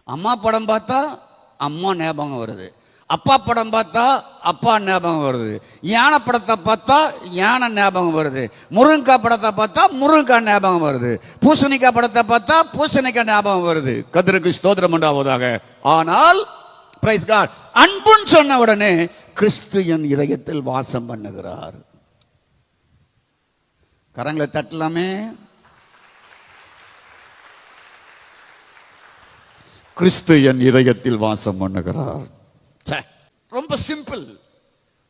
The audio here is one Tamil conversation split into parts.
அம்மா படம் பார்த்தா அம்மா ஞாபகம் வருது, அப்பா படம் பார்த்தா அப்பா ஞாபகம் வருது, யானை படத்தை பார்த்தா யானை ஞாபகம் வருது, முருங்கக்காய் படத்தை பார்த்தா முருங்கக்காய் ஞாபகம் வருது, பூசணிக்காய் படத்தை பார்த்தா பூசணிக்காய் ஞாபகம் வருது. கர்த்தருக்கு ஸ்தோத்திரம் உண்டாவதாக. ஆனால் பிரைஸ் காட், அன்புன்னு சொன்ன உடனே கிறிஸ்து என் இதயத்தில் வாசம் பண்ணுகிறார். கரங்களை தட்டலாமே. கிறிஸ்து என் இதயத்தில் வாசம் பண்ணுகிறார். ரொம்ப சிம்பிள்,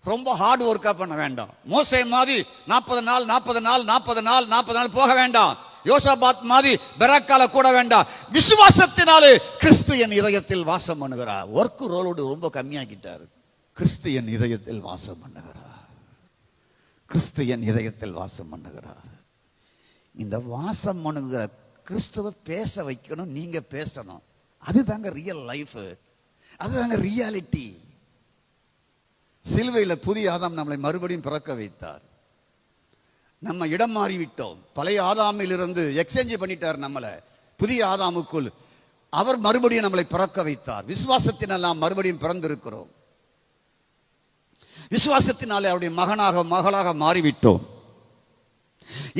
ரொம்ப ஹார்ட் ஒர்க்கா பண்ண வேண்டாம். மோசே மாதிரி 40 நாள் 40 நாள் 40 நாள் 40 நாள் போக வேண்டாம். யோசாபாத் மாதிரி பெராக்கால கூட வேண்டாம். விசுவாசத்தினாலே கிறிஸ்து என் இதயத்தில் வாசம் பண்ணுகிறார். ஒர்க் ரோலோடு ரொம்ப கம்மியாக்கிட்டார். கிறிஸ்து என் இதயத்தில் வாசம் பண்ணுகிறார். கிறிஸ்து என் இதயத்தில் வாசம் பண்ணுகிறார். இந்த வாசம் பண்ணுகிற கிறிஸ்துவ பேச வைக்கணும், நீங்க பேசணும். அதுதாங்க ரியல் லைஃப், அதுதாங்க ரியாலிட்டி. சிலுவையில் புதிய ஆதாம் நம்மளை மறுபடியும் பிறக்க வைத்தார். நம்ம இடம் மாறிவிட்டோம். பழைய ஆதாமில் இருந்து எக்ஸ்சேஞ்ச் பண்ணிட்டார் நம்மளை புதிய ஆதாமுக்குள். அவர் மறுபடியும் நம்மளை பிறக்க வைத்தார். விசுவாசத்தினால் நாம் மறுபடியும் பிறந்திருக்கிறோம். விசுவாசத்தினாலே அவருடைய மகனாக மகளாக மாறிவிட்டோம்.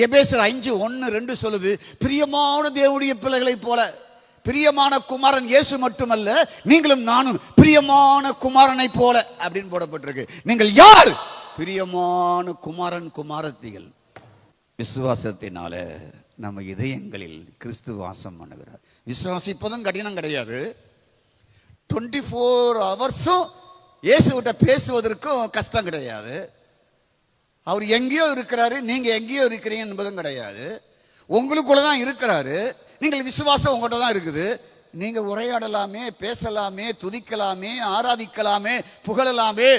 எபேசியர் 5:1-2 சொல்லுது, பிரியமான தேவனுடைய பிள்ளைகளை போல, பிரியமான குமாரன் இயேசு மட்டுமல்ல, நீங்களும் நானும் பிரியமான குமாரனை போல அப்படின்னு போடப்பட்டிருக்கு. நீங்கள் யார்? பிரியமான குமாரன் குமாரத்திகள். விசுவாசத்தினால நம்ம இதயங்களில் கிறிஸ்து வாசம் பண்ணுகிறார். விசுவாசிப்பதும் கடினம் கிடையாது. 24 ஹவர்ஸும் இயேசுகிட்ட பேசுவதற்கும் கஷ்டம் கிடையாது. அவர் எங்கேயோ இருக்கிறாரு, நீங்க எங்கேயோ இருக்கிறீங்க என்பதும் கிடையாது. உங்களுக்குள்ளதான் இருக்கிறாரு. நீங்கள் விசுவாசம் உங்கள்கிட்ட தான் இருக்குது. நீங்க உரையாடலாமே, பேசலாமே, துதிக்கலாமே, ஆராதிக்கலாமே, புகழலாமே,